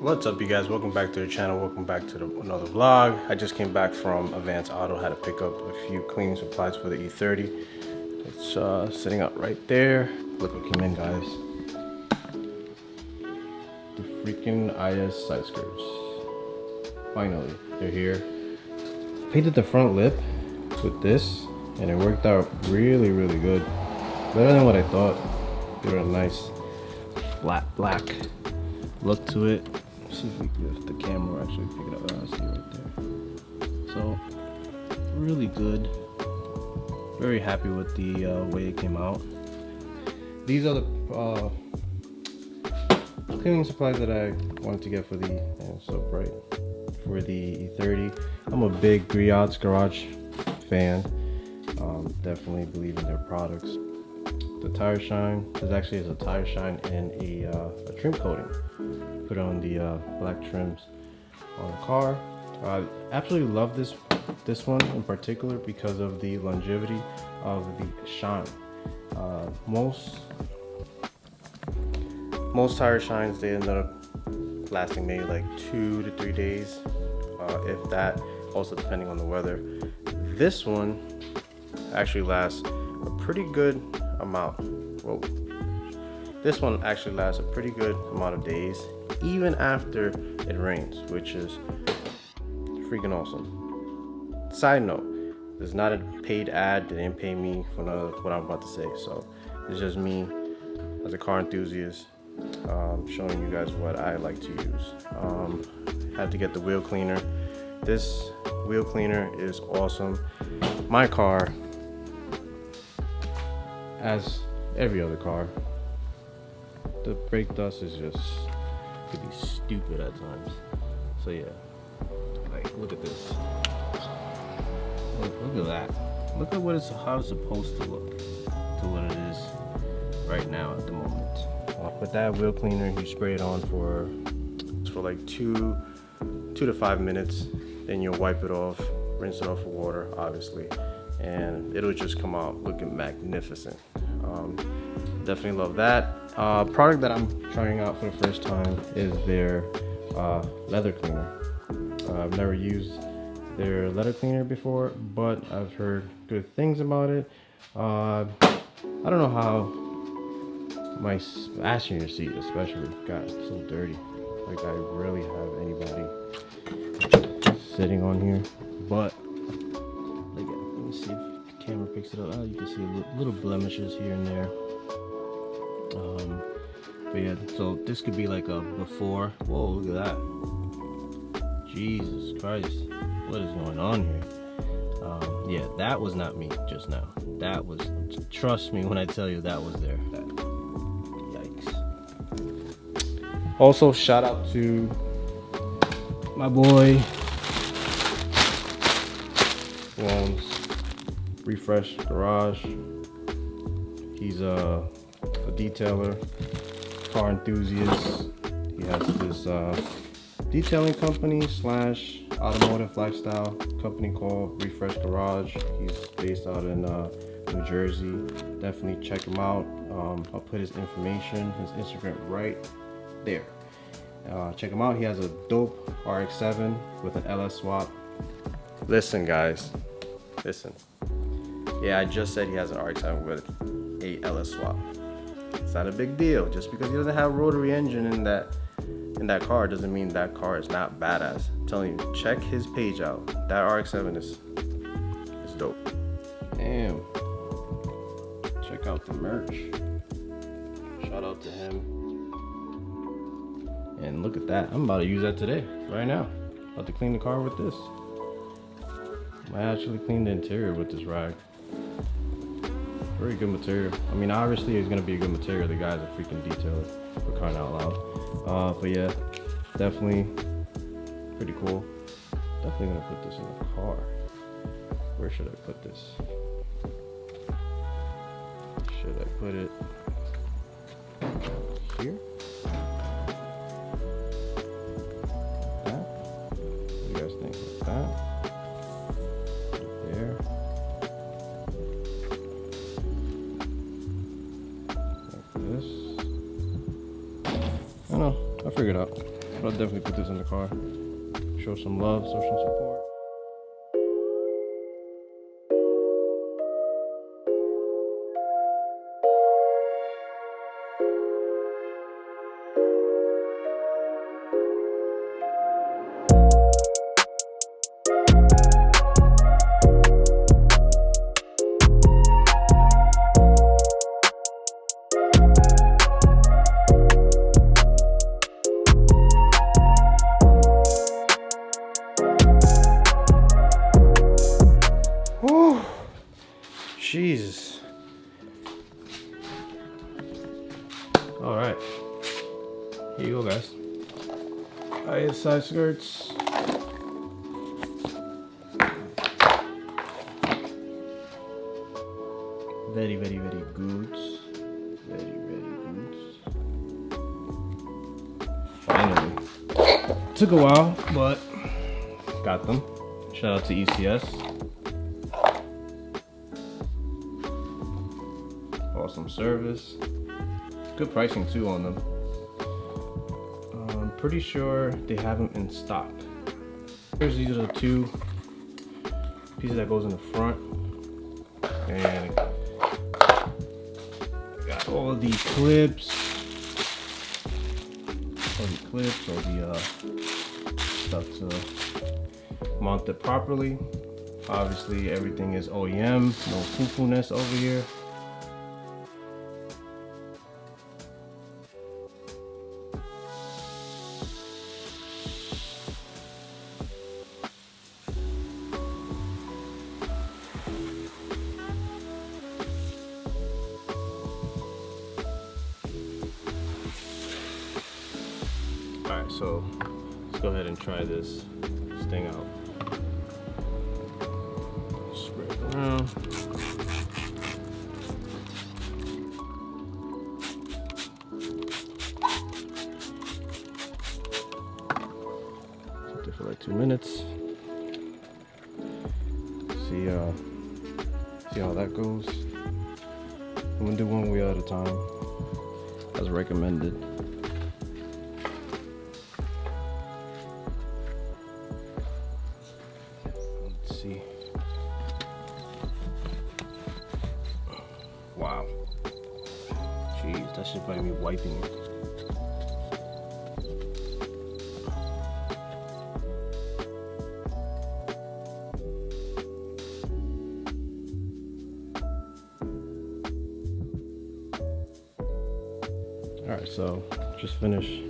What's up, you guys? Welcome back to the channel. Welcome back to another vlog. I just came back from Advance Auto. Had to pick up a few cleaning supplies for the E30. It's sitting up right there. Look what came in, guys. The freaking IS side skirts. Finally, they're here. Painted the front lip with this, and it worked out really good. Better than what I thought. Give it a nice flat black look to it. See if the camera actually pick it up. I see right there. So really good. Very happy with the way it came out. These are the cleaning supplies that I wanted to get for the so bright for the E30. I'm a big Griot's Garage fan. Definitely believe in their products. The tire shine. This actually is a tire shine and a trim coating. Put on the black trims on the car. I absolutely love this one in particular because of the longevity of the shine. Most tire shines, they end up lasting maybe like 2 to 3 days, if that, also depending on the weather. This one actually lasts a pretty good amount. Whoa. This one actually lasts a pretty good amount of days, even after it rains, which is freaking awesome. Side note, this is not a paid ad. They didn't pay me for what I'm about to say, so it's just me as a car enthusiast showing you guys what I like to use. Had to get the wheel cleaner. This wheel cleaner is awesome. My car, as every other car, the brake dust is just could be stupid at times. So yeah, like look at this. Look at that. Look at how it's supposed to look to what it is right now at the moment. With that wheel cleaner, you spray it on for like 2 to 5 minutes. Then you'll wipe it off, rinse it off with water, obviously, and it'll just come out looking magnificent. Definitely love that. Product that I'm trying out for the first time is their leather cleaner. I've never used their leather cleaner before, but I've heard good things about it. I don't know how my passenger seat especially got so dirty. Like I rarely have anybody sitting on here, but let me see if the camera picks it up. You can see little blemishes here and there. But yeah, so this could be like a before. Whoa, look at that. Jesus Christ, what is going on here? Yeah, that was not me just now. That was, trust me when I tell you that was there. Yikes. Also, shout out to my boy who owns Refresh Garage. He's a detailer, car enthusiast. He has this detailing company / automotive lifestyle company called Refresh Garage. He's based out in New Jersey. Definitely check him out. I'll put his information, his Instagram right there. Check him out. He has a dope RX-7 with an LS swap. Listen, guys, listen. Yeah, I just said he has an RX-7 with a LS swap. It's not a big deal. Just because he doesn't have a rotary engine in that car doesn't mean that car is not badass. I'm telling you, check his page out. That RX-7 is dope. Damn. Check out the merch. Shout out to him. And look at that. I'm about to use that today, right now. About to clean the car with this. I actually cleaned the interior with this rag. Very good material. I mean, obviously it's gonna be a good material. The guy's a freaking detailer, for crying out loud. But yeah, definitely pretty cool. Definitely gonna put this in the car. Where should I put this? Should I put it here? That? What do you guys think of that? There. Like this. I don't know. I'll figure it out. I'll definitely put this in the car. Show some love, show some support. Jesus. All right, here you go, guys. Alright, side skirts. Very, very, very good. Very, very good. Finally. Took a while, but got them. Shout out to ECS. Awesome service. Good pricing too on them. I'm pretty sure they have them in stock. Here's these are the two pieces that goes in the front, and got all the clips, all the stuff to mount it properly. Obviously, everything is OEM, no foo-foo-ness over here. Alright, so let's go ahead and try this thing out. Spread it around. Sit there for like 2 minutes. See how that goes. I'm gonna do one wheel at a time, as recommended. See. Wow. Jeez, that shit probably be wiping it. Alright, so just finished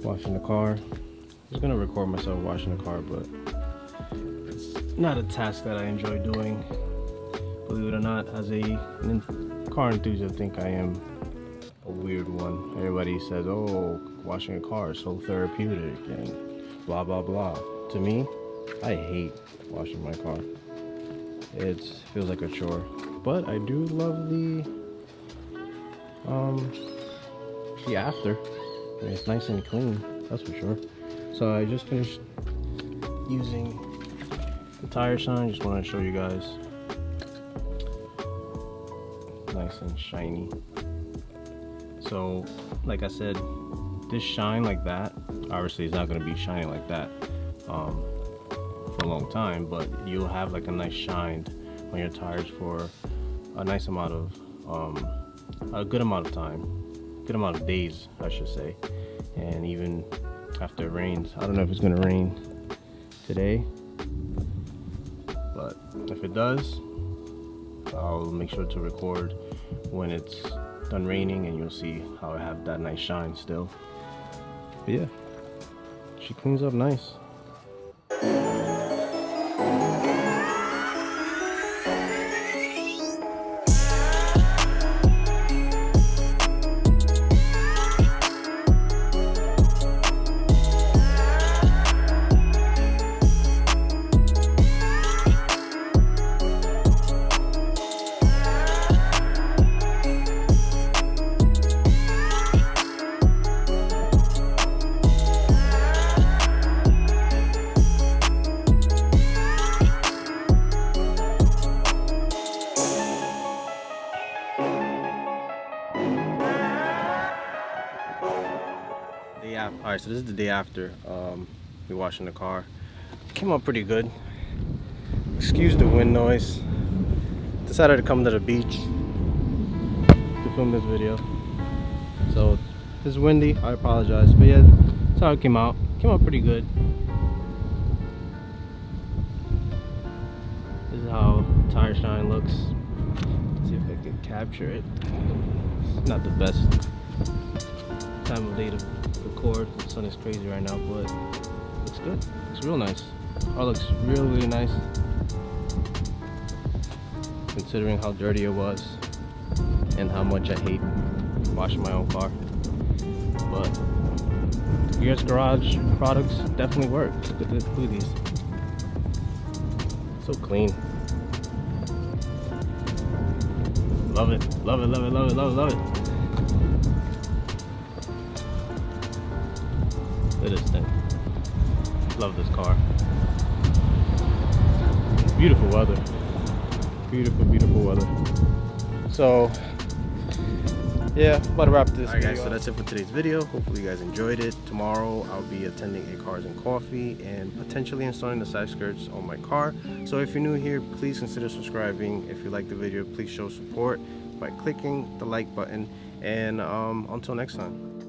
washing the car. I was gonna record myself washing the car, but not a task that I enjoy doing. Believe it or not, as a car enthusiast, I think I am a weird one. Everybody says, oh, washing a car is so therapeutic and blah blah blah. To me, I hate washing my car. It feels like a chore, but I do love the after. I mean, it's nice and clean, that's for sure. So I just finished using the tire shine. Just want to show you guys. Nice and shiny. So like I said, this shine like that, obviously it's not going to be shining like that for a long time, but you'll have like a nice shine on your tires for a nice amount of a good amount of time, good amount of days I should say. And even after it rains, I don't know if it's going to rain today, but if it does, I'll make sure to record when it's done raining, and you'll see how I have that nice shine still. But yeah, she cleans up nice. so this is the day after we washing the car. Came out pretty good. Excuse the wind noise. Decided to come to the beach to film this video. So it's windy, I apologize. But yeah, that's how it came out. Came out pretty good. This is how tire shine looks. Let's see if I can capture it. It's not the best time of day to record. The sun is crazy right now, but it looks good. Looks real nice. Car looks really nice, considering how dirty it was and how much I hate washing my own car. But ECS Garage products definitely work. Look at these. So clean. Love it. Love it, love it, love it, love it, love it. Look at this thing. Love this car. Beautiful weather. Beautiful, beautiful weather. So yeah, about to wrap this video. Guys, so that's it for today's video. Hopefully you guys enjoyed it. Tomorrow I'll be attending a Cars and Coffee and potentially installing the side skirts on my car. So if you're new here, please consider subscribing. If you like the video, please show support by clicking the like button. And until next time.